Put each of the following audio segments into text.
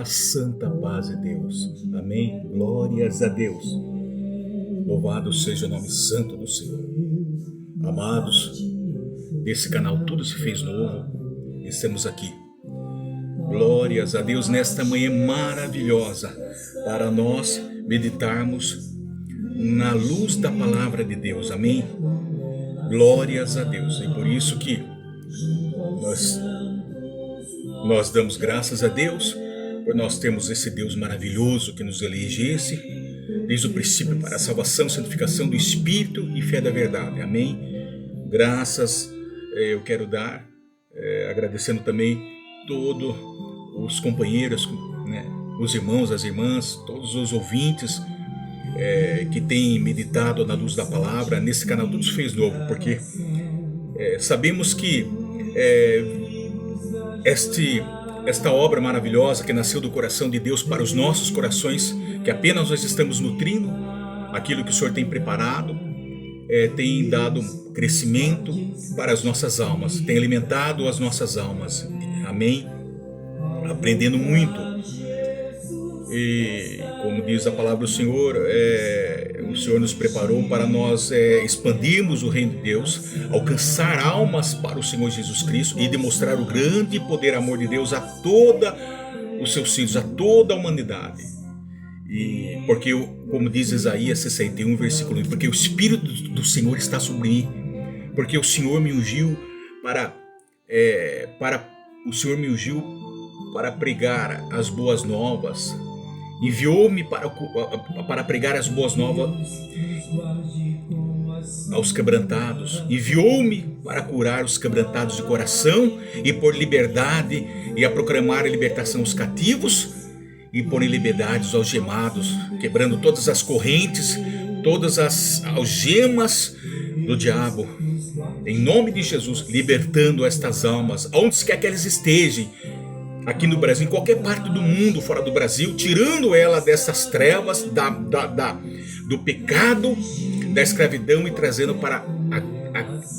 a santa paz de Deus. Amém? Glórias a Deus. Louvado seja o nome santo do Senhor. Amados desse canal Tudo Se Fez Novo, estamos aqui. Glórias a Deus nesta manhã maravilhosa para nós meditarmos na luz da palavra de Deus. Amém? Glórias a Deus. E por isso que nós damos graças a Deus por nós termos esse Deus maravilhoso que nos elegesse desde o princípio para a salvação, santificação do Espírito e fé da verdade. Amém? Graças eu quero dar, agradecendo também todos os companheiros, né, os irmãos, as irmãs, todos os ouvintes que têm meditado na luz da palavra nesse canal Tudo Se Fez Novo, porque sabemos que esta obra maravilhosa que nasceu do coração de Deus para os nossos corações, que apenas nós estamos nutrindo aquilo que o Senhor tem preparado, tem dado crescimento para as nossas almas, tem alimentado as nossas almas. Amém? Aprendendo muito. E como diz a palavra do Senhor, o Senhor nos preparou para nós expandirmos o reino de Deus, alcançar almas para o Senhor Jesus Cristo e demonstrar o grande poder e amor de Deus a todos os seus filhos, a toda a humanidade. E porque, como diz Isaías 61, versículo 1, porque o Espírito do Senhor está sobre mim, porque o Senhor me ungiu para pregar as boas novas. Enviou-me para pregar as boas novas aos quebrantados. Enviou-me para curar os quebrantados de coração e pôr liberdade e a proclamar a libertação aos cativos e pôr em liberdade os algemados, quebrando todas as correntes, todas as algemas do diabo. Em nome de Jesus, libertando estas almas, onde quer que elas estejam, aqui no Brasil, em qualquer parte do mundo fora do Brasil, tirando ela dessas trevas, do pecado, da escravidão e trazendo para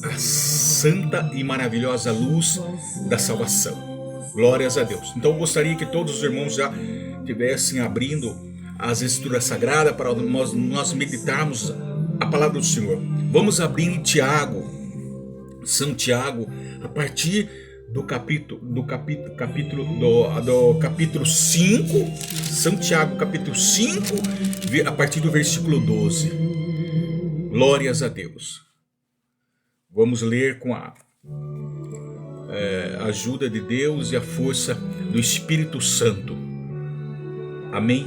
a santa e maravilhosa luz da salvação. Glórias a Deus. Então eu gostaria que todos os irmãos já estivessem abrindo as Escrituras Sagradas para nós meditarmos a palavra do Senhor. Vamos abrir em São Tiago, a partir do capítulo 5, São Tiago capítulo 5, a partir do versículo 12. Glórias a Deus. Vamos ler com a ajuda de Deus e a força do Espírito Santo. Amém?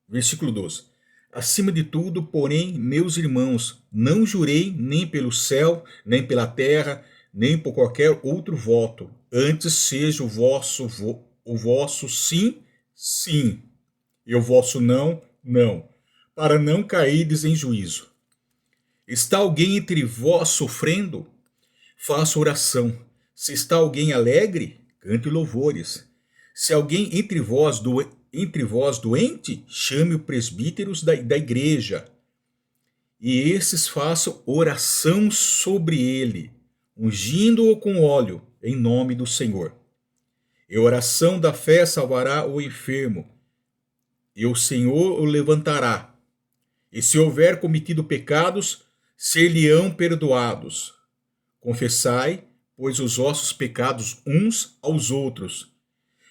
Versículo 12. Acima de tudo, porém, meus irmãos, não jurei nem pelo céu, nem pela terra, nem por qualquer outro voto. Antes seja o vosso sim, sim, e o vosso não, não, para não cairdes em juízo. Está alguém entre vós sofrendo? Faça oração. Se está alguém alegre, cante louvores. Se alguém entre vós doente, chame os presbíteros da igreja, e esses façam oração sobre ele, ungindo-o com óleo, em nome do Senhor. E a oração da fé salvará o enfermo, e o Senhor o levantará. E se houver cometido pecados, ser-lhe-ão perdoados. Confessai, pois, os vossos pecados uns aos outros,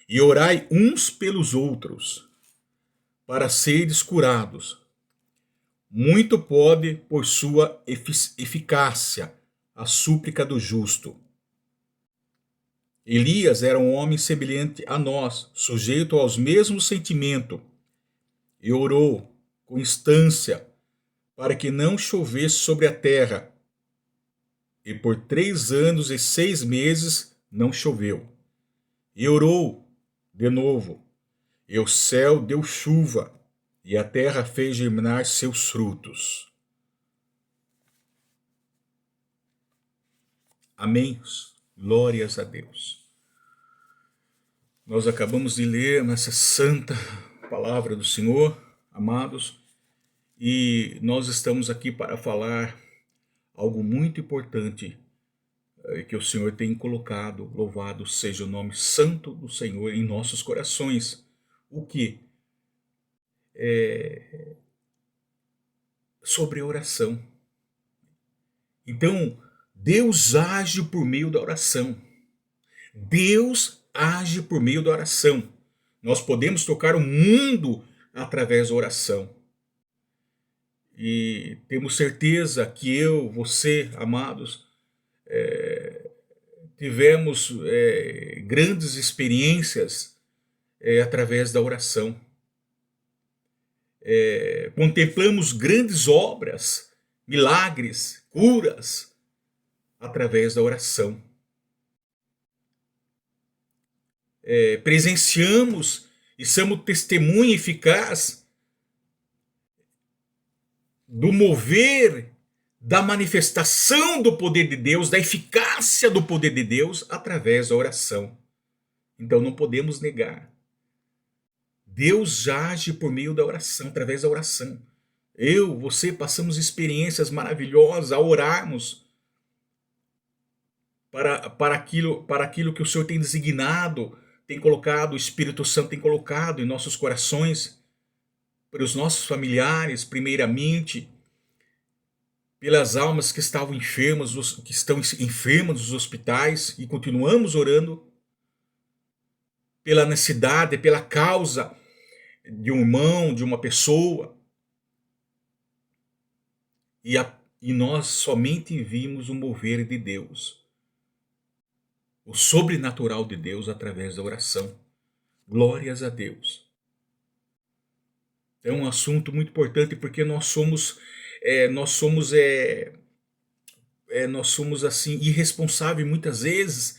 e orai uns pelos outros, para seres curados. Muito pode, por sua eficácia, a súplica do justo. Elias era um homem semelhante a nós, sujeito aos mesmos sentimentos, e orou com instância para que não chovesse sobre a terra. E por 3 anos e 6 meses não choveu. E orou de novo, e o céu deu chuva, e a terra fez germinar seus frutos. Amém? Glórias a Deus. Nós acabamos de ler nessa santa palavra do Senhor, amados, e nós estamos aqui para falar algo muito importante que o Senhor tem colocado. Louvado seja o nome santo do Senhor em nossos corações. O que? Sobre a oração. Então, Deus age por meio da oração. Deus age por meio da oração. Nós podemos tocar o mundo através da oração. E temos certeza que eu, você, amados, tivemos grandes experiências através da oração. Contemplamos grandes obras, milagres, curas, através da oração. Presenciamos e somos testemunha eficaz do mover, da manifestação do poder de Deus, da eficácia do poder de Deus através da oração. Então não podemos negar. Deus age por meio da oração, através da oração. Eu, você passamos experiências maravilhosas ao orarmos para aquilo que o Senhor tem designado, tem colocado, o Espírito Santo tem colocado em nossos corações, para os nossos familiares, primeiramente, pelas almas que estavam enfermas, que estão enfermas nos hospitais, e continuamos orando, pela necessidade, pela causa de um irmão, de uma pessoa. E nós somente vimos o mover de Deus, o sobrenatural de Deus através da oração. Glórias a Deus. É um assunto muito importante porque nós somos assim irresponsáveis muitas vezes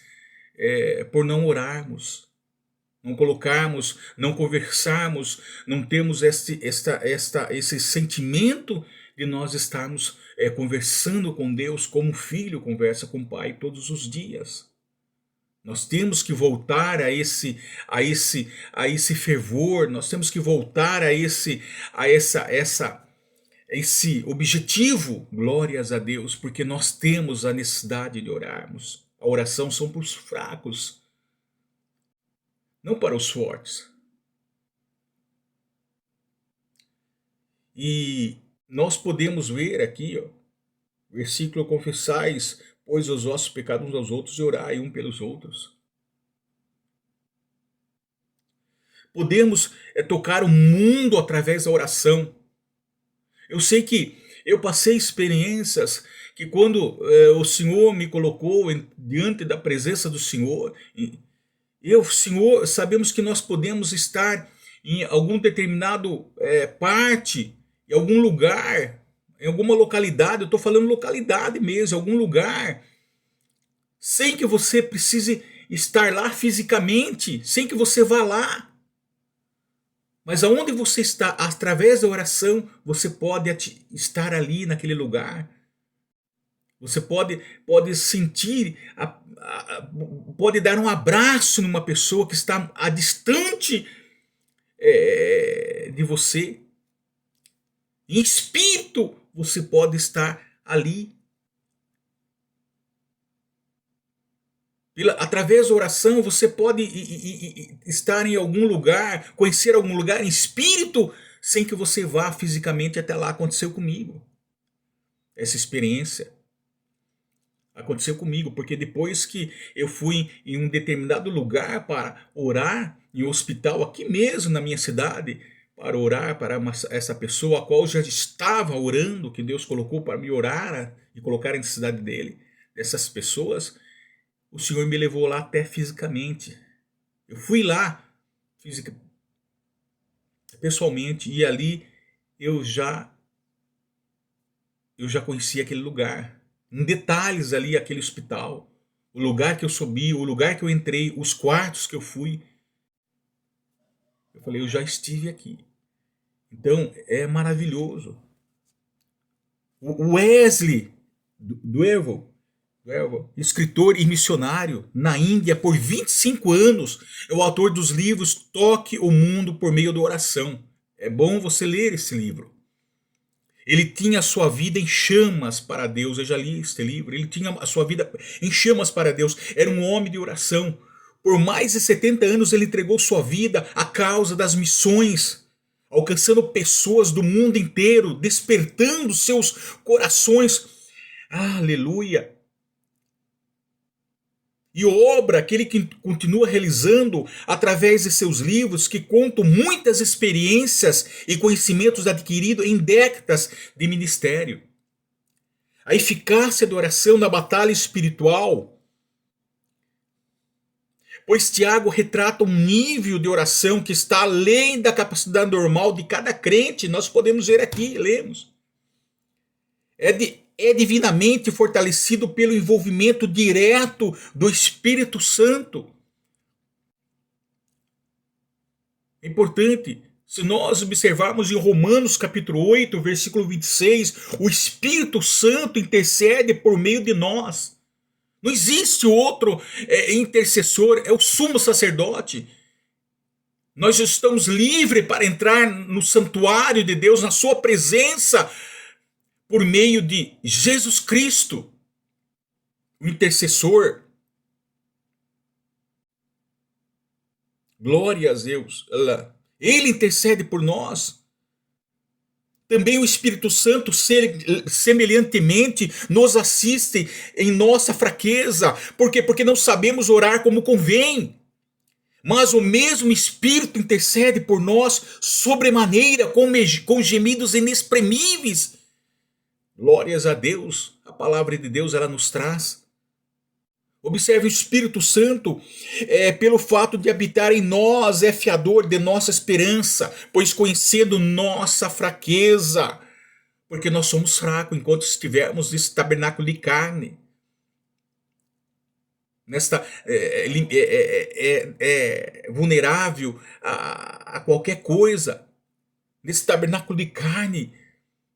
por não orarmos, não colocarmos, não conversarmos, não temos esse sentimento de nós estarmos conversando com Deus como filho conversa com o pai todos os dias. Nós temos que voltar a esse fervor, nós temos que voltar a esse objetivo, glórias a Deus, porque nós temos a necessidade de orarmos. A oração são para os fracos, não para os fortes. E nós podemos ver aqui, versículo: confessais, pois, os vossos pecados uns aos outros e orai um pelos outros. Podemos tocar o mundo através da oração. Eu sei que eu passei experiências que quando o Senhor me colocou diante da presença do Senhor, Senhor, sabemos que nós podemos estar em algum determinado parte, em algum lugar, em alguma localidade, eu estou falando localidade mesmo, em algum lugar, sem que você precise estar lá fisicamente, sem que você vá lá. Mas aonde você está, através da oração, você pode estar ali naquele lugar. Você pode sentir, pode dar um abraço numa pessoa que está a distante de você. Em espírito, você pode estar ali. Através da oração, você pode estar em algum lugar, conhecer algum lugar em espírito, sem que você vá fisicamente até lá. Aconteceu comigo. Essa experiência aconteceu comigo, porque depois que eu fui em um determinado lugar para orar, em um hospital aqui mesmo na minha cidade, para orar para essa pessoa a qual já estava orando, que Deus colocou para me orar e colocar a necessidade dessas pessoas, o Senhor me levou lá até fisicamente. Eu fui lá pessoalmente, e ali eu já conhecia aquele lugar. Em detalhes ali, aquele hospital, o lugar que eu subi, o lugar que eu entrei, os quartos que eu fui. Eu falei, eu já estive aqui. Então, é maravilhoso. O Wesley Duervil, escritor e missionário na Índia por 25 anos, é o autor dos livros Toque o Mundo por Meio da Oração. É bom você ler esse livro. Ele tinha a sua vida em chamas para Deus. Eu já li este livro. Ele tinha a sua vida em chamas para Deus. Era um homem de oração. Por mais de 70 anos ele entregou sua vida à causa das missões, alcançando pessoas do mundo inteiro, despertando seus corações. Aleluia! E obra que ele continua realizando através de seus livros, que contam muitas experiências e conhecimentos adquiridos em décadas de ministério. A eficácia da oração na batalha espiritual, pois Tiago retrata um nível de oração que está além da capacidade normal de cada crente. Nós podemos ver aqui, lemos. É divinamente fortalecido pelo envolvimento direto do Espírito Santo. É importante, se nós observarmos em Romanos capítulo 8, versículo 26, o Espírito Santo intercede por meio de nós. Não existe outro intercessor, é o sumo sacerdote. Nós estamos livres para entrar no santuário de Deus, na sua presença, por meio de Jesus Cristo, o intercessor. Glória a Deus. Ele intercede por nós. Também o Espírito Santo, semelhantemente, nos assiste em nossa fraqueza. Por quê? Porque não sabemos orar como convém. Mas o mesmo Espírito intercede por nós sobremaneira, com gemidos inexprimíveis. Glórias a Deus. A palavra de Deus, ela nos traz. Observe, o Espírito Santo, pelo fato de habitar em nós, é fiador de nossa esperança, pois conhecendo nossa fraqueza, porque nós somos fracos enquanto estivermos nesse tabernáculo de carne, nesta vulnerável a qualquer coisa, nesse tabernáculo de carne,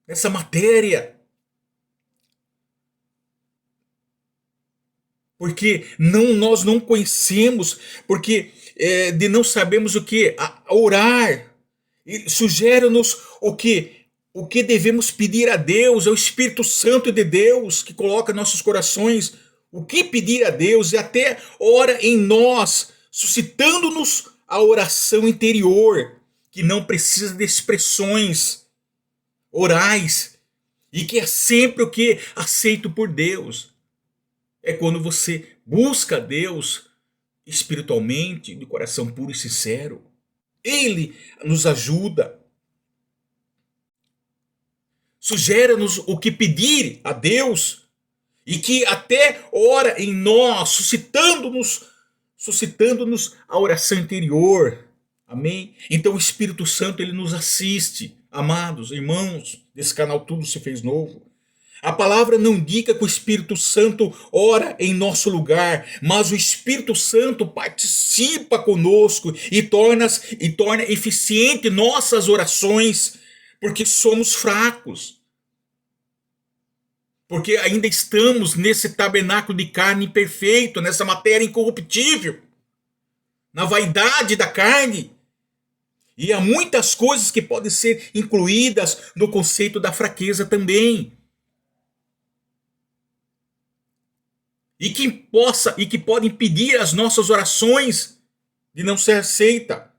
nessa matéria. Porque nós não conhecemos, porque de não sabemos o que orar. Sugere-nos o que devemos pedir a Deus, é o Espírito Santo de Deus que coloca em nossos corações o que pedir a Deus, e até ora em nós, suscitando-nos a oração interior, que não precisa de expressões orais, e que é sempre o que aceito por Deus. É quando você busca a Deus espiritualmente, de coração puro e sincero. Ele nos ajuda. Sugere-nos o que pedir a Deus. E que até ora em nós, suscitando-nos a oração interior. Amém? Então o Espírito Santo, ele nos assiste. Amados irmãos desse canal Tudo Se Fez Novo. A palavra não indica que o Espírito Santo ora em nosso lugar, mas o Espírito Santo participa conosco e torna eficiente nossas orações, porque somos fracos. Porque ainda estamos nesse tabernáculo de carne imperfeito, nessa matéria incorruptível, na vaidade da carne. E há muitas coisas que podem ser incluídas no conceito da fraqueza também. E que podem impedir as nossas orações de não ser aceita.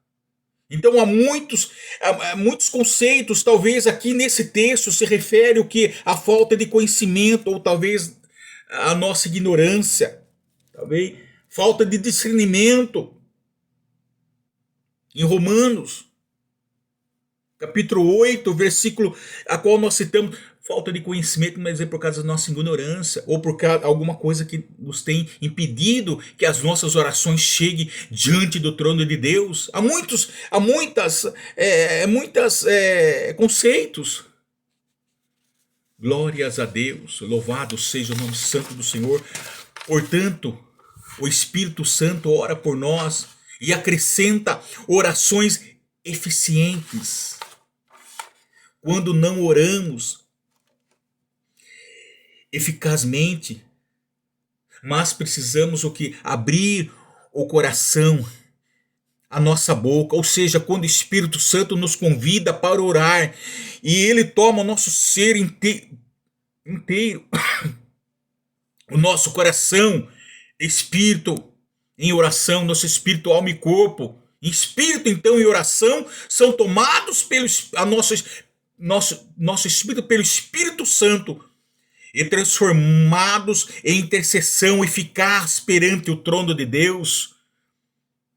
Então há muitos conceitos, talvez aqui nesse texto se refere o que? A falta de conhecimento, ou talvez a nossa ignorância, talvez falta de discernimento. Em Romanos, capítulo 8, versículo a qual nós citamos, falta de conhecimento, mas é por causa da nossa ignorância, ou por causa de alguma coisa que nos tem impedido que as nossas orações cheguem diante do trono de Deus. Há muitos conceitos. Glórias a Deus, louvado seja o nome santo do Senhor. Portanto, o Espírito Santo ora por nós e acrescenta orações eficientes. Quando não oramos eficazmente, mas precisamos abrir o coração, a nossa boca, ou seja, quando o Espírito Santo nos convida para orar e ele toma o nosso ser inteiro, o nosso coração, espírito em oração, nosso espírito, alma e corpo, espírito então em oração, são tomados pelo nosso espírito pelo Espírito Santo e transformados em intercessão eficaz perante o trono de Deus.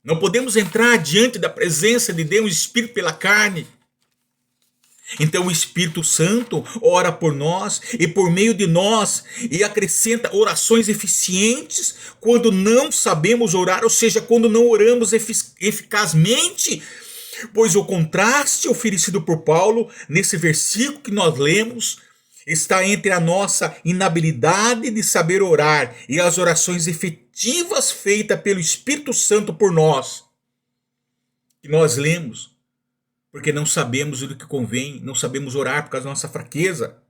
Não podemos entrar diante da presença de Deus, Espírito pela carne. Então o Espírito Santo ora por nós e por meio de nós e acrescenta orações eficientes quando não sabemos orar, ou seja, quando não oramos eficazmente, pois o contraste oferecido por Paulo nesse versículo que nós lemos está entre a nossa inabilidade de saber orar e as orações efetivas feitas pelo Espírito Santo por nós, que nós lemos. Porque não sabemos o que convém, não sabemos orar por causa da nossa fraqueza.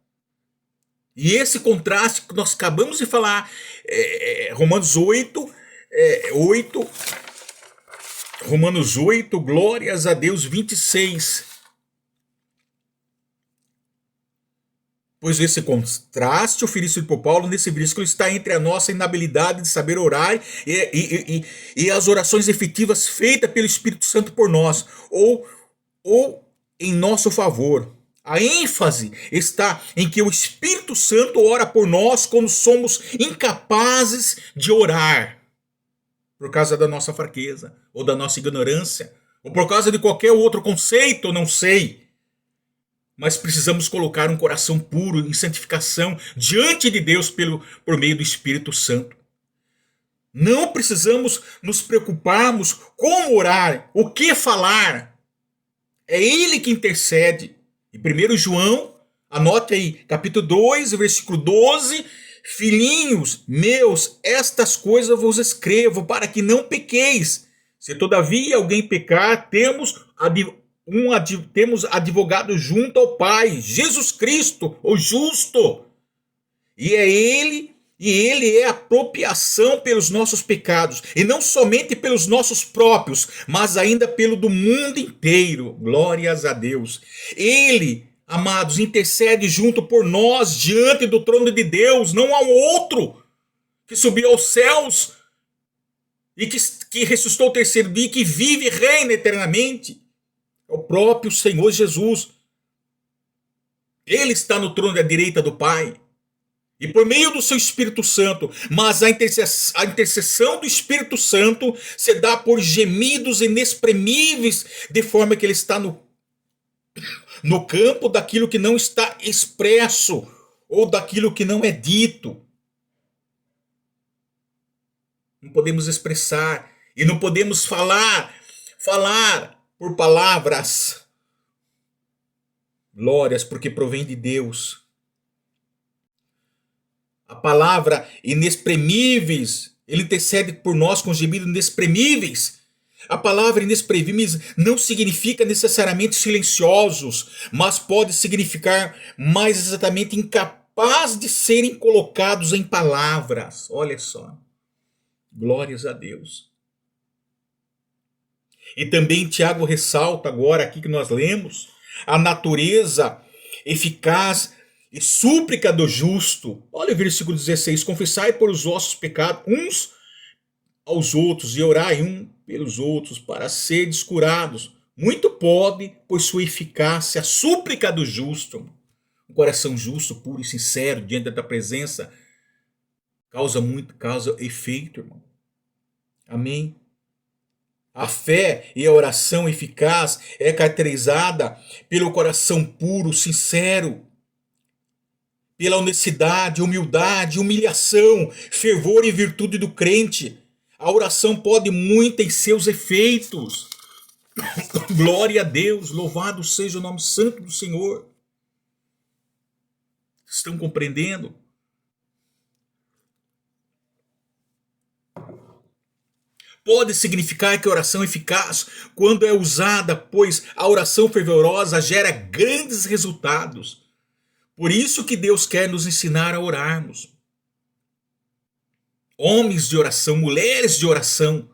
E esse contraste que nós acabamos de falar, Romanos 8, Romanos 8, glórias a Deus, 26. Pois esse contraste oferecido por Paulo nesse versículo está entre a nossa inabilidade de saber orar e as orações efetivas feitas pelo Espírito Santo por nós, ou em nosso favor. A ênfase está em que o Espírito Santo ora por nós quando somos incapazes de orar, por causa da nossa fraqueza, ou da nossa ignorância, ou por causa de qualquer outro conceito, não sei. Mas precisamos colocar um coração puro em santificação diante de Deus por meio do Espírito Santo. Não precisamos nos preocuparmos como orar, o que falar. É ele que intercede. Em 1 João, anote aí, capítulo 2, versículo 12. Filhinhos meus, estas coisas vos escrevo para que não pequeis. Se todavia alguém pecar, temos advogado junto ao Pai, Jesus Cristo, o justo. E ele é a propiciação pelos nossos pecados, e não somente pelos nossos próprios, mas ainda pelo do mundo inteiro. Glórias a Deus. Ele, amados, intercede junto por nós diante do trono de Deus. Não há um outro que subiu aos céus e que ressuscitou o terceiro dia, que vive e reina eternamente. É o próprio Senhor Jesus. Ele está no trono da direita do Pai. E por meio do seu Espírito Santo, mas a intercessão do Espírito Santo se dá por gemidos inexprimíveis, de forma que ele está no campo daquilo que não está expresso, ou daquilo que não é dito. Não podemos expressar, e não podemos falar por palavras. Glórias, porque provém de Deus. A palavra inexprimíveis, ele intercede por nós com gemidos inexprimíveis. A palavra inexprimíveis não significa necessariamente silenciosos, mas pode significar mais exatamente incapaz de serem colocados em palavras. Olha só. Glórias a Deus. E também Tiago ressalta agora aqui que nós lemos a natureza eficaz e súplica do justo. Olha o versículo 16. Confessai por os vossos pecados uns aos outros e orai um pelos outros para serdes curados. Muito pode, por sua eficácia, a súplica do justo. Um coração justo, puro e sincero diante da presença causa efeito, irmão. Amém? A fé e a oração eficaz é caracterizada pelo coração puro, sincero, pela honestidade, humildade, humilhação, fervor e virtude do crente. A oração pode muito em seus efeitos. Glória a Deus, louvado seja o nome santo do Senhor. Estão compreendendo? Pode significar que a oração é eficaz quando é usada, pois a oração fervorosa gera grandes resultados. Por isso que Deus quer nos ensinar a orarmos. Homens de oração, mulheres de oração.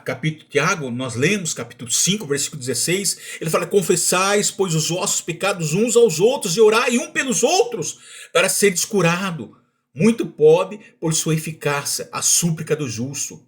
capítulo Tiago, nós lemos capítulo 5, versículo 16, ele fala: confessais, pois, os vossos pecados uns aos outros, e orai um pelos outros, para seres curado. Muito pode, por sua eficácia, a súplica do justo.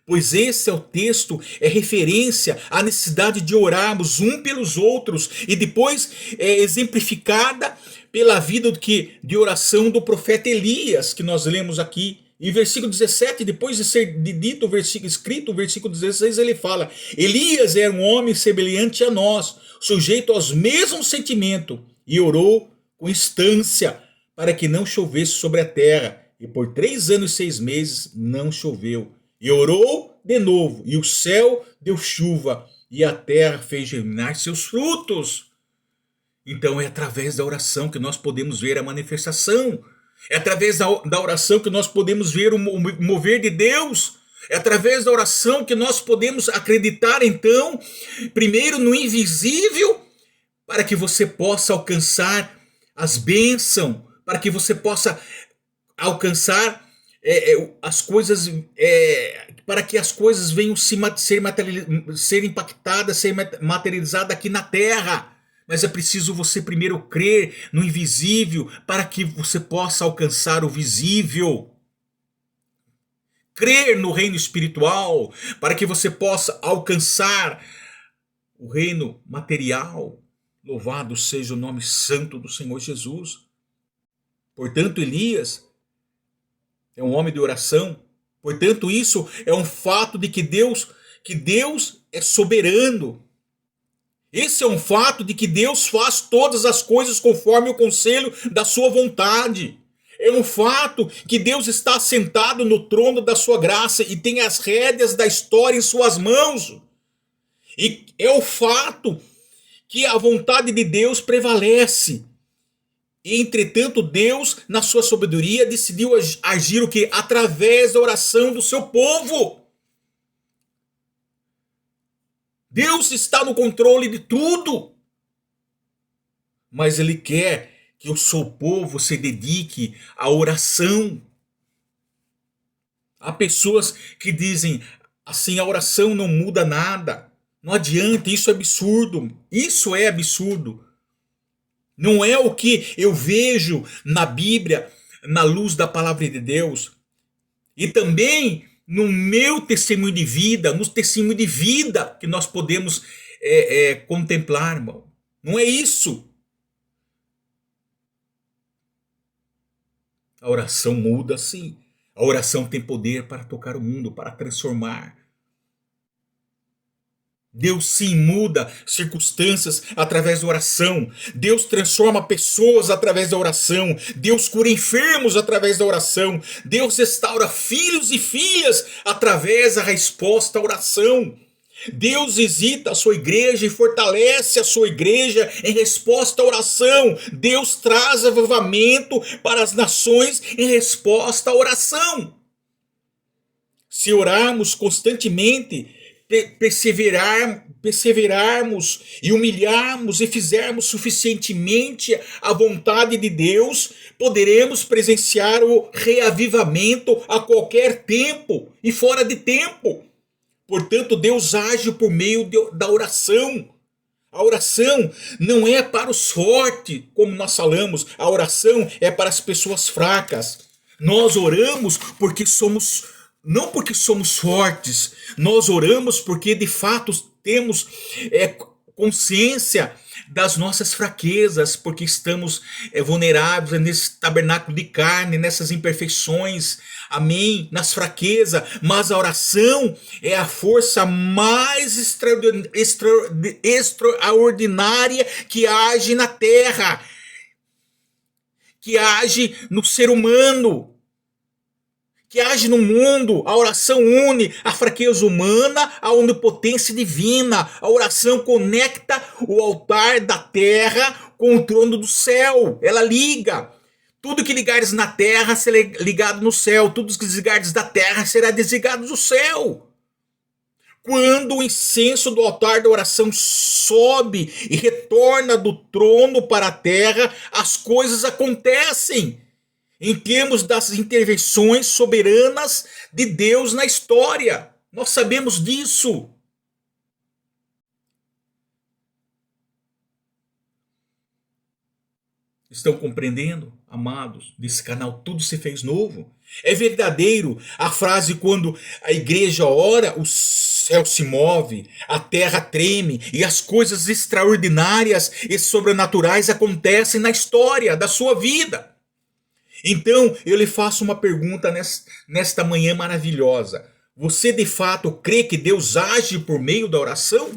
Pois esse é o texto, é referência à necessidade de orarmos um pelos outros, e depois é exemplificada pela vida de oração do profeta Elias, que nós lemos aqui. Em versículo 17, depois de ser dito o versículo, escrito o versículo 16, ele fala: Elias era um homem semelhante a nós, sujeito aos mesmos sentimentos, e orou com instância para que não chovesse sobre a terra. E por 3 anos e 6 meses não choveu. E orou de novo, e o céu deu chuva, e a terra fez germinar seus frutos. Então é através da oração que nós podemos ver a manifestação. É através da oração que nós podemos ver o mover de Deus. É através da oração que nós podemos acreditar, então, primeiro no invisível, para que você possa alcançar as bênçãos, para que você possa alcançar as coisas, para que as coisas venham ser impactadas, ser materializadas aqui na terra. Mas é preciso você primeiro crer no invisível para que você possa alcançar o visível. Crer no reino espiritual para que você possa alcançar o reino material. Louvado seja o nome santo do Senhor Jesus. Portanto, Elias é um homem de oração. Portanto, isso é um fato de que Deus é soberano. Esse é um fato de que Deus faz todas as coisas conforme o conselho da sua vontade. É um fato que Deus está sentado no trono da sua graça e tem as rédeas da história em suas mãos. E é o fato que a vontade de Deus prevalece. E, entretanto, Deus, na sua sabedoria, decidiu agir o quê? Através da oração do seu povo. Deus está no controle de tudo. Mas Ele quer que o seu povo se dedique à oração. Há pessoas que dizem assim: a oração não muda nada. Não adianta, isso é absurdo. Isso é absurdo. Não é o que eu vejo na Bíblia, na luz da palavra de Deus. E também no meu testemunho de vida, no testemunho de vida que nós podemos contemplar, irmão. Não é isso. A oração muda, sim. A oração tem poder para tocar o mundo, para transformar. Deus sim muda circunstâncias através da oração. Deus transforma pessoas através da oração. Deus cura enfermos através da oração. Deus restaura filhos e filhas através da resposta à oração. Deus visita a sua igreja e fortalece a sua igreja em resposta à oração. Deus traz avivamento para as nações em resposta à oração. Se orarmos constantemente, perseverarmos e humilharmos e fizermos suficientemente a vontade de Deus, poderemos presenciar o reavivamento a qualquer tempo e fora de tempo. Portanto, Deus age por meio da oração. A oração não é para os fortes, como nós falamos. A oração é para as pessoas fracas. Nós oramos não porque somos fortes. Nós oramos porque de fato temos consciência das nossas fraquezas, porque estamos vulneráveis nesse tabernáculo de carne, nessas imperfeições, amém, nas fraquezas. Mas a oração é a força mais extraordinária que age na terra, que age no ser humano, que age no mundo. A oração une a fraqueza humana à onipotência divina. A oração conecta o altar da terra com o trono do céu. Ela liga. Tudo que ligares na terra será ligado no céu. Tudo que desligares da terra será desligado do céu. Quando o incenso do altar da oração sobe e retorna do trono para a terra, as coisas acontecem. Em termos das intervenções soberanas de Deus na história. Nós sabemos disso. Estão compreendendo, amados, desse canal tudo se fez novo? É verdadeiro a frase quando a igreja ora, o céu se move, a terra treme e as coisas extraordinárias e sobrenaturais acontecem na história da sua vida. Então eu lhe faço uma pergunta nesta manhã maravilhosa. Você de fato crê que Deus age por meio da oração?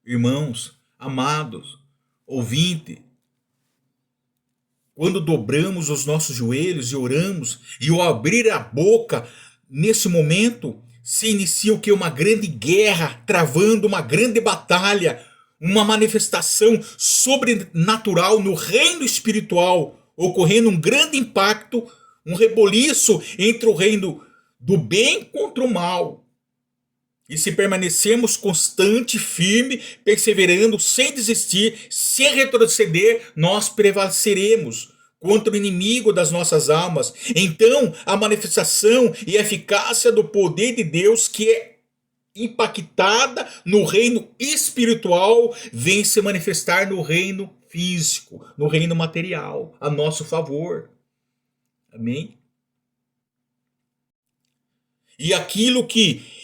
Irmãos, amados, ouvinte, quando dobramos os nossos joelhos e oramos, e ao abrir a boca, nesse momento, se inicia o que? Uma grande guerra, travando uma grande batalha, uma manifestação sobrenatural no reino espiritual, ocorrendo um grande impacto, um reboliço entre o reino do bem contra o mal. E se permanecermos constante, firme, perseverando, sem desistir, sem retroceder, nós prevaleceremos contra o inimigo das nossas almas. Então, a manifestação e a eficácia do poder de Deus, que é impactada no reino espiritual, vem se manifestar no reino físico, no reino material, a nosso favor. Amém? E aquilo que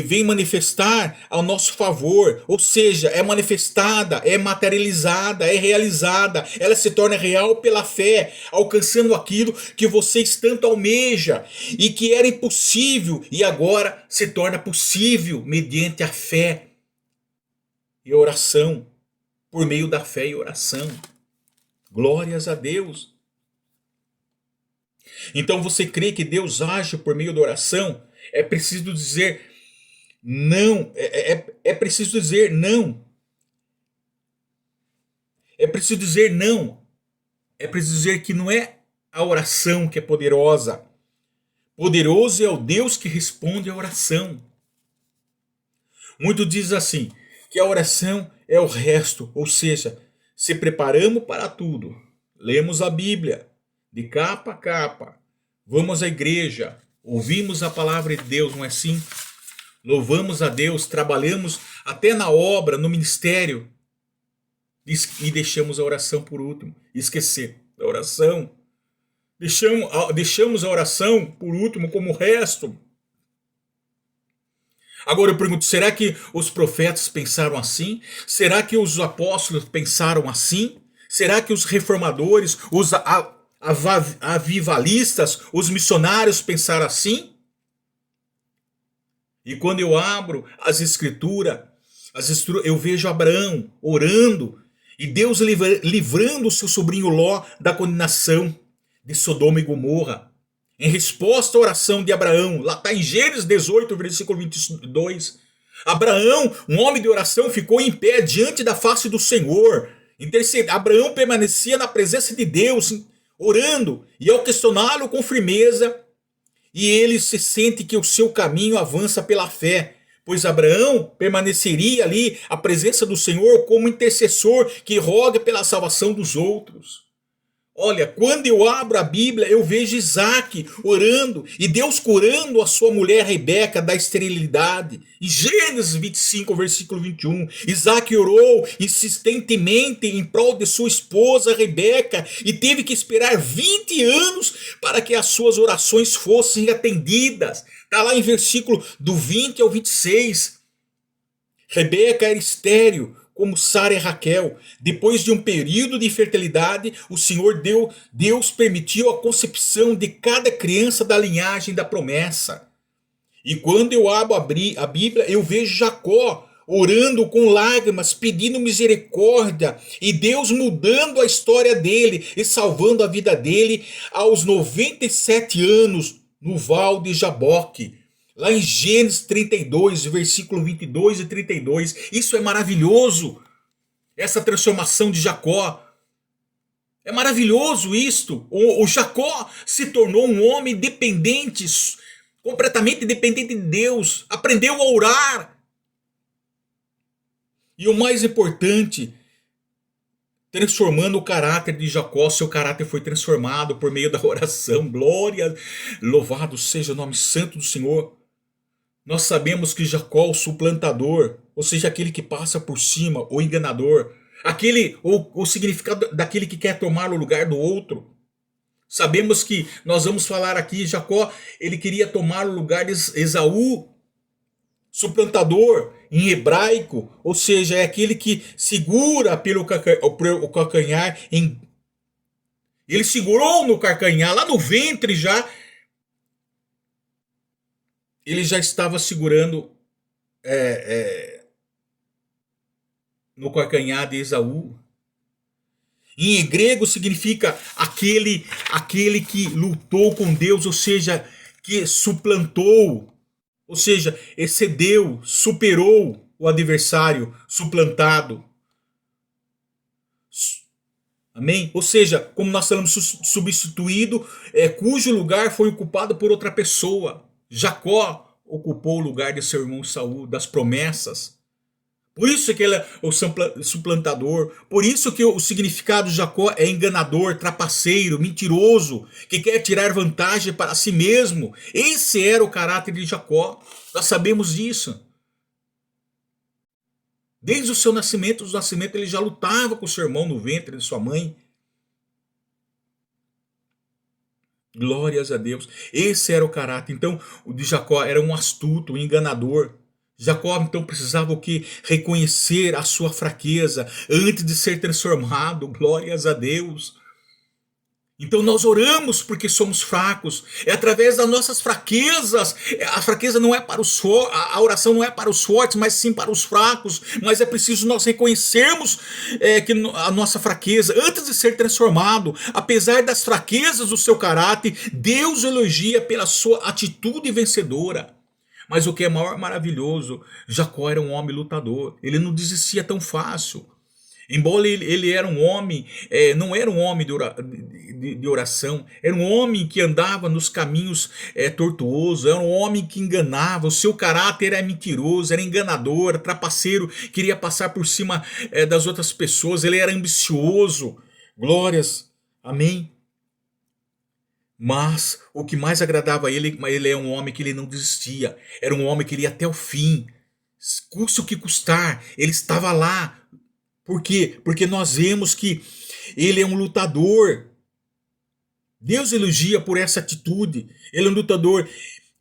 vem manifestar ao nosso favor, ou seja, é manifestada, é materializada, é realizada, ela se torna real pela fé, alcançando aquilo que vocês tanto almejam e que era impossível e agora se torna possível mediante a fé e oração, por meio da fé e oração. Glórias a Deus. Então você crê que Deus age por meio da oração? É preciso dizer não. É preciso dizer não. É preciso dizer não. É preciso dizer que não é a oração que é poderosa. Poderoso é o Deus que responde à oração. Muito diz assim, que a oração é o resto, ou seja, se preparamos para tudo. Lemos a Bíblia de capa a capa. Vamos à igreja. Ouvimos a palavra de Deus, não é assim? Louvamos a Deus, trabalhamos até na obra, no ministério. E deixamos a oração por último. Esquecer da oração. Deixamos a oração por último como o resto. Agora eu pergunto, será que os profetas pensaram assim? Será que os apóstolos pensaram assim? Será que os reformadores, os avivalistas, os missionários pensaram assim? E quando eu abro as escrituras, eu vejo Abraão orando e Deus livrando o seu sobrinho Ló da condenação de Sodoma e Gomorra. Em resposta à oração de Abraão, lá está em Gênesis 18, versículo 22. Abraão, um homem de oração, ficou em pé diante da face do Senhor. Abraão permanecia na presença de Deus, orando, e ao questioná-lo com firmeza, e ele se sente que o seu caminho avança pela fé, pois Abraão permaneceria ali à presença do Senhor como intercessor que roga pela salvação dos outros. Olha, quando eu abro a Bíblia, eu vejo Isaac orando e Deus curando a sua mulher Rebeca da esterilidade. Em Gênesis 25, versículo 21, Isaac orou insistentemente em prol de sua esposa Rebeca e teve que esperar 20 anos para que as suas orações fossem atendidas. Está lá em versículo do 20 ao 26. Rebeca era estéril, como Sara e Raquel. Depois de um período de infertilidade, o Senhor Deus permitiu a concepção de cada criança da linhagem da promessa. E quando eu abro a Bíblia, eu vejo Jacó orando com lágrimas, pedindo misericórdia, e Deus mudando a história dele e salvando a vida dele aos 97 anos no Val de Jaboque. Lá em Gênesis 32, versículo 22 e 32. Isso é maravilhoso. Essa transformação de Jacó. É maravilhoso isto. O Jacó se tornou um homem dependente, completamente dependente de Deus. Aprendeu a orar. E o mais importante, transformando o caráter de Jacó. Seu caráter foi transformado por meio da oração. Glória, louvado seja o nome santo do Senhor. Nós sabemos que Jacó, o suplantador, ou seja, aquele que passa por cima, o enganador, aquele, o significado daquele que quer tomar o lugar do outro. Sabemos que nós vamos falar aqui, Jacó, ele queria tomar o lugar de Esaú, suplantador em hebraico, ou seja, é aquele que segura pelo calcanhar. Ele segurou no calcanhar, lá no ventre já, ele já estava segurando no calcanhar de Esaú. Em grego significa aquele que lutou com Deus, ou seja, que suplantou, ou seja, excedeu, superou o adversário suplantado. Amém? Ou seja, como nós falamos, substituído, cujo lugar foi ocupado por outra pessoa. Jacó ocupou o lugar de seu irmão Saul, das promessas. Por isso que ele é o suplantador. Por isso que o significado de Jacó é enganador, trapaceiro, mentiroso, que quer tirar vantagem para si mesmo. Esse era o caráter de Jacó. Nós sabemos disso. Desde o seu nascimento, ele já lutava com seu irmão no ventre de sua mãe. Glórias a Deus. Esse era o caráter. Então, o de Jacó era um astuto, um enganador. Jacó então precisava o quê? Reconhecer a sua fraqueza antes de ser transformado. Glórias a Deus. Então nós oramos porque somos fracos. É através das nossas fraquezas. A fraqueza não é para os fortes, a oração não é para os fortes, mas sim para os fracos. Mas é preciso nós reconhecermos que a nossa fraqueza, antes de ser transformado, apesar das fraquezas do seu caráter, Deus elogia pela sua atitude vencedora. Mas o que é maravilhoso, Jacó era um homem lutador. Ele não desistia tão fácil. Embora ele era um homem, não era um homem de oração, era um homem que andava nos caminhos tortuosos, era um homem que enganava, o seu caráter era mentiroso, era enganador, era trapaceiro, queria passar por cima das outras pessoas, ele era ambicioso. Glórias, amém? Mas o que mais agradava a ele é um homem que ele não desistia, era um homem que ele ia até o fim, custe o que custar, ele estava lá. Por quê? Porque nós vemos que ele é um lutador. Deus elogia por essa atitude. Ele é um lutador.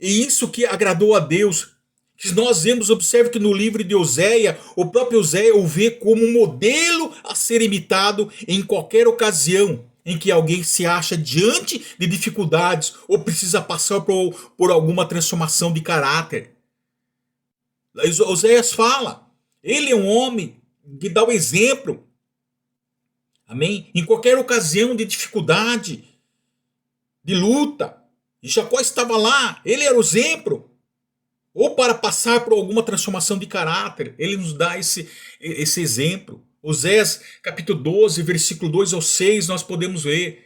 E isso que agradou a Deus. Que nós vemos, observe que no livro de Oséia, o próprio Oséia o vê como um modelo a ser imitado em qualquer ocasião em que alguém se acha diante de dificuldades ou precisa passar por alguma transformação de caráter. Oséias fala, ele é um homem que dá o exemplo, amém? Em qualquer ocasião de dificuldade, de luta, e Jacó estava lá, ele era o exemplo, ou para passar por alguma transformação de caráter, ele nos dá esse exemplo. Oséias capítulo 12, versículo 2 ao 6, nós podemos ver.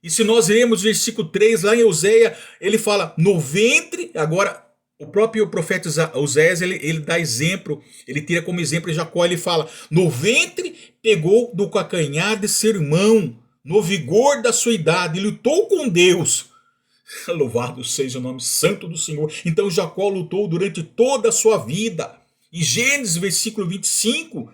E se nós lermos versículo 3, lá em Oséias, ele fala, no ventre, agora o próprio profeta Oséias, ele dá exemplo, ele tira como exemplo Jacó, ele fala, no ventre pegou do calcanhar de seu irmão, no vigor da sua idade, ele lutou com Deus. Louvado seja o nome santo do Senhor. Então Jacó lutou durante toda a sua vida. Em Gênesis, versículo 25,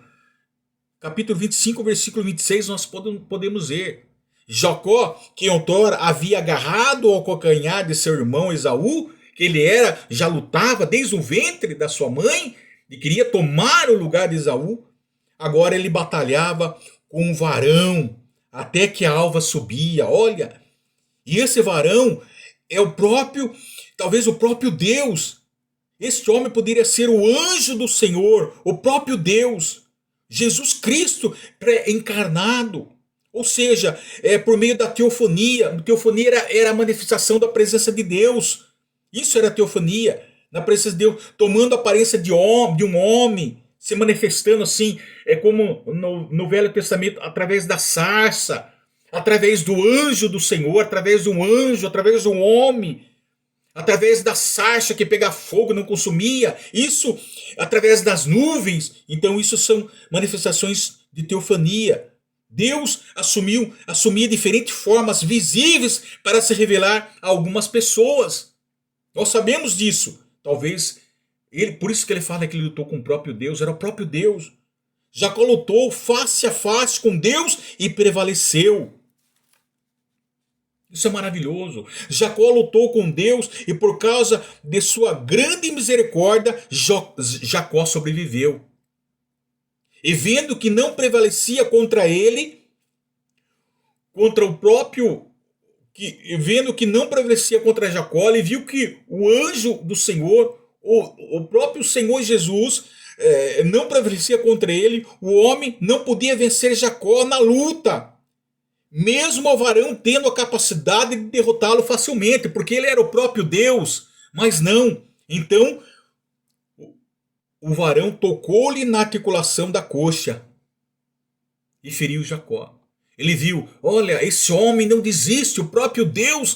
capítulo 25, versículo 26, nós podemos ver. Jacó, que outrora havia agarrado ao calcanhar de seu irmão Esaú, que ele já lutava desde o ventre da sua mãe, e queria tomar o lugar de Esaú, agora ele batalhava com um varão, até que a alva subia, olha, e esse varão é talvez o próprio Deus. Este homem poderia ser o anjo do Senhor, o próprio Deus, Jesus Cristo pré-encarnado. Ou seja, por meio da teofania. A teofania era a manifestação da presença de Deus. Isso era a teofania. Na presença de Deus, tomando a aparência de um homem, se manifestando assim, como no Velho Testamento, através da sarça, através do anjo do Senhor, através de um anjo, através de um homem, através da sarça que pega fogo, não consumia, isso através das nuvens. Então isso são manifestações de teofania, Deus assumia diferentes formas visíveis para se revelar a algumas pessoas. Nós sabemos disso. Talvez por isso que ele fala que ele lutou com o próprio Deus, era o próprio Deus. Jacó lutou face a face com Deus e prevaleceu. Isso é maravilhoso. Jacó lutou com Deus e por causa de sua grande misericórdia, Jacó sobreviveu. E vendo que não prevalecia contra ele, contra o próprio, vendo que não prevalecia contra Jacó, ele viu que o anjo do Senhor, o próprio Senhor Jesus, não prevalecia contra ele, o homem não podia vencer Jacó na luta. Mesmo o varão tendo a capacidade de derrotá-lo facilmente, porque ele era o próprio Deus, mas não. Então, o varão tocou-lhe na articulação da coxa e feriu Jacó. Ele viu, olha, esse homem não desiste, o próprio Deus